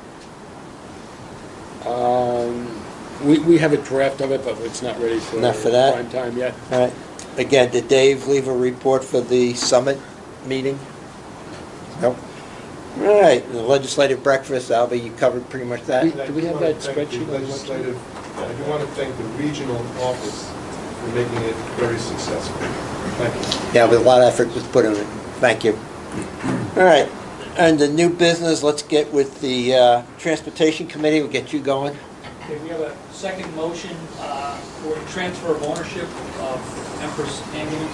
We have a draft of it, but it's not ready for Not for that? prime time yet. All right, again, did Dave leave a report for the summit meeting? Nope. All right, the legislative breakfast, Albie, you covered pretty much that? Do we have that spreadsheet? Legislative, I do want to thank the regional office for making it very successful. Thank you. Yeah, but a lot of effort was put in it, thank you. All right, and the new business, let's get with the transportation committee, we'll get you going. Okay, we have a second motion for the transfer of ownership of Empress Ambulance,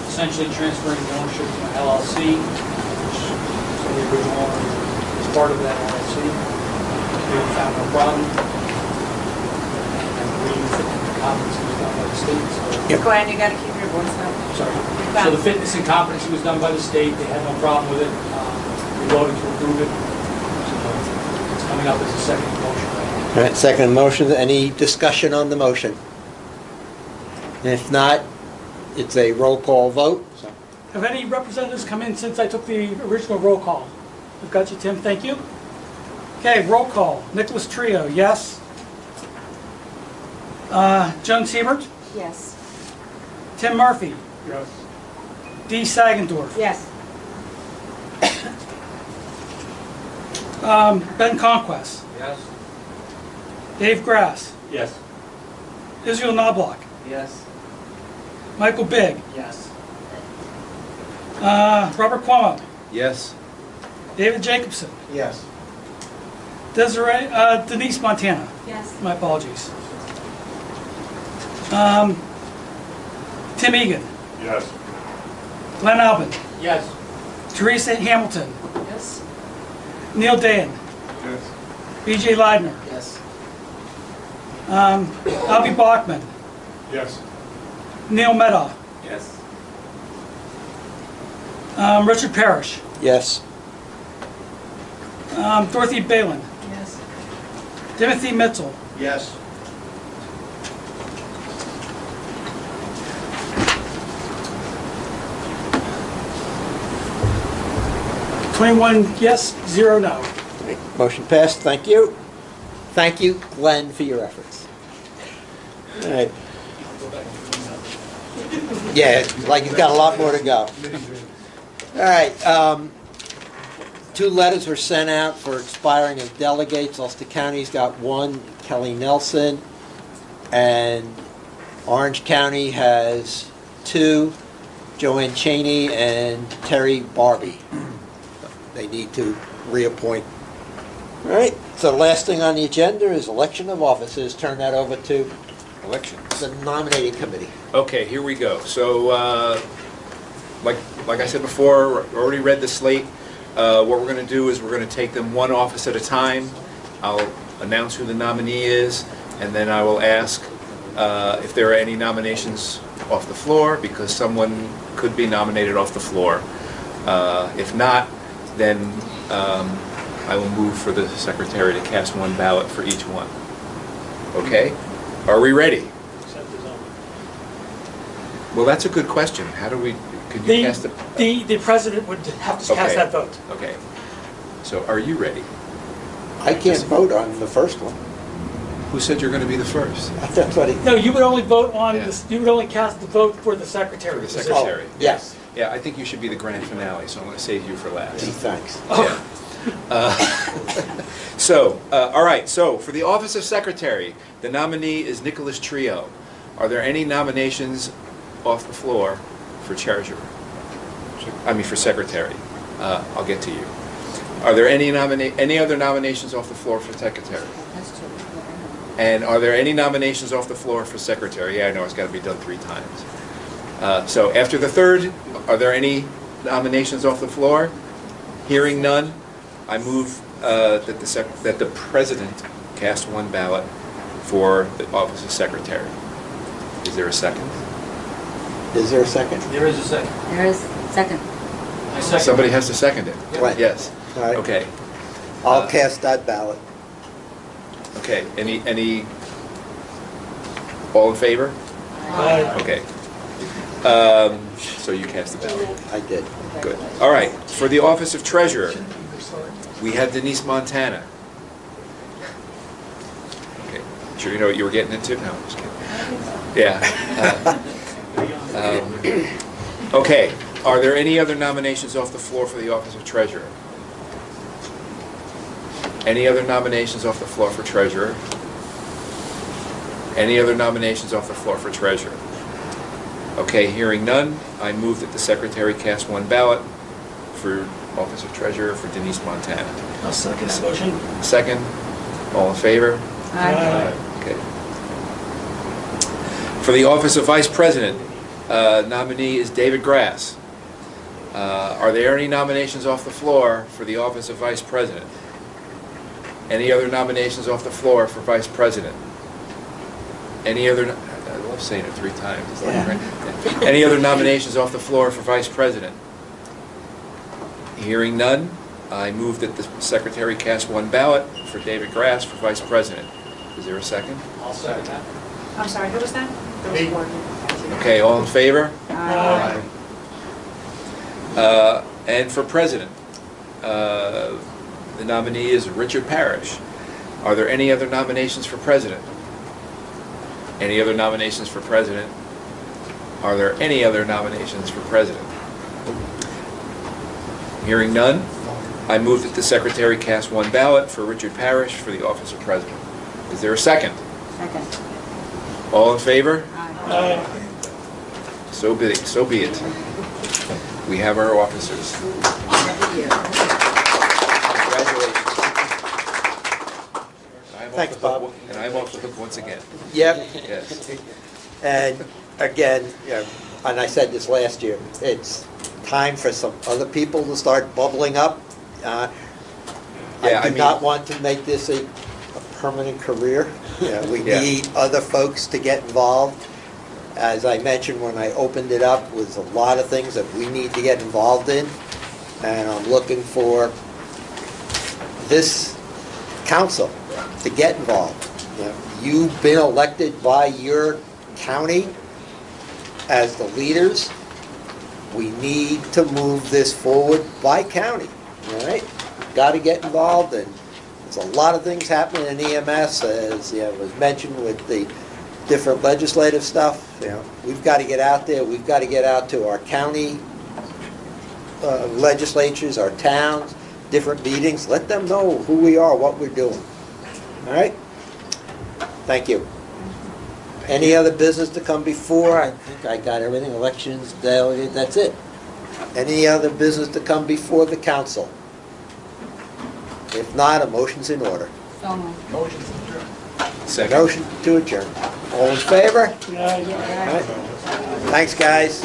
essentially transferring the ownership to an LLC, which so the original owner is part of that LLC. We have found no problem. I believe the comments was done by the state. So- Glenn, you gotta keep your voice up. Sorry. So the fitness and competency was done by the state, they had no problem with it. We voted to approve it. So it's coming up as a second motion. All right, second motion, any discussion on the motion? If not, it's a roll call vote. So, Have any representatives come in since I took the original roll call? I've got you, Tim, thank you. Okay, roll call. Nicholas Trio, yes. Joan Siebert, Yes. Tim Murphy, Yes. Dee Sagendorf, Yes. Ben Conquest, Yes? Dave Grass, Yes. Israel Knobloch, Yes. Michael Bigg, Yes. Robert Cuomo, Yes? David Jacobson, Yes. Denise Montana. Yes. My apologies. Tim Egan, Yes. Glenn Albin, Yes. Teresa Hamilton, Yes? Neil Dayan, Yes. B.J. Leidner, Yes. Albie Bachman, Yes. Neil Meadow, Yes. Richard Parrish, yes. Dorothy Balin, Yes. Timothy Mitchell, Yes. #21 yes, 0 no. Motion passed, thank you. Thank you, Glenn, for your efforts. All right. Yeah, like you've got a lot more to go. All right, 2 letters were sent out for expiring of delegates. Ulster County's got 1, Kelly Nelson, and Orange County has 2, Joanne Cheney and Terry Barbie. They need to reappoint. All right, so the last thing on the agenda is election of officers. Turn that over to Elections. the nominating committee. Okay, here we go. So, like I said before, already read the slate. What we're going to do is we're going to take them one office at a time. I'll announce who the nominee is, and then I will ask if there are any nominations off the floor, because someone could be nominated off the floor. If not, then I will move for the secretary to cast 1 ballot for each one. Okay? Are we ready? Except his own. Well, that's a good question. How do we, could you cast the... The president would have to cast Okay. that vote. Okay. So are you ready? I can't vote on the first one. Who said you're going to be the first? That's what he... No, you would only vote on Yeah. this, you would only cast the vote for the secretary. For the position. secretary. Oh, yes. Yeah, I think you should be the grand finale, so I'm going to save you for last. Gee, thanks. Yeah. All right, so for the office of secretary, the nominee is Nicholas Trio. Are there any nominations off the floor for treasurer? I mean, for secretary. I'll get to you. Are there any other nominations off the floor for secretary? And are there any nominations off the floor for secretary? Yeah, I know, it's got to be done 3 times. So after the third, are there any nominations off the floor? Hearing none, I move that the president cast 1 ballot for the office of secretary. Is there a second? Is there a second? There is a second. There is second. I second. Somebody has to second it. Right. Yes. All right. Okay. I'll cast that ballot. Okay. Any? All in favor? Aye. Okay. So you cast the ballot. I did. Good. All right. For the office of treasurer, we have Denise Montana. Okay. Sure you know what you were getting into? No, I'm just kidding. Yeah. Okay. Are there any other nominations off the floor for the office of treasurer? Any other nominations off the floor for treasurer? Any other nominations off the floor for treasurer? Okay, hearing none, I move that the secretary cast 1 ballot for office of treasurer for Denise Montana. I'll second that motion. Second, all in favor? Aye. Okay. For the office of vice president, nominee is David Grass. Are there any nominations off the floor for the office of vice president? Any other nominations off the floor for vice president? Any other, love saying it 3 times. It's like, right? Any other nominations off the floor for vice president? Hearing none, I move that the secretary cast 1 ballot for David Grass for vice president. Is there a second? I'll second that. I'm sorry, who was that? There was one. Okay, all in favor? Aye. And for president, the nominee is Richard Parrish. Are there any other nominations for president? Any other nominations for president? Are there any other nominations for president? Hearing none, I move that the secretary cast 1 ballot for Richard Parrish for the office of president. Is there a second? Second. All in favor? Aye. So be it. So be it. We have our officers. Congratulations. Thanks, Bob. And I'm off the hook once again. Yep. Yes. And again, and I said this last year, it's time for some other people to start bubbling up. Yeah, I I do mean- not want to make this a permanent career. We Yeah. need other folks to get involved. As I mentioned when I opened it up, was a lot of things that we need to get involved in. And I'm looking for this council to get involved. You've been elected by your county as the leaders. We need to move this forward by county, all right? Got to get involved, and there's a lot of things happening in EMS, as was mentioned with the different legislative stuff. We've got to get out there. We've got to get out to our county legislatures, our towns, different meetings. Let them know who we are, what we're doing. All right? Thank you. Any other business to come before? I think I got everything. Elections, delegate, that's it. Any other business to come before the council? If not, a motion's in order. So moved. Second. Motion to adjourn. All in favor? Yeah, All right. Thanks, guys.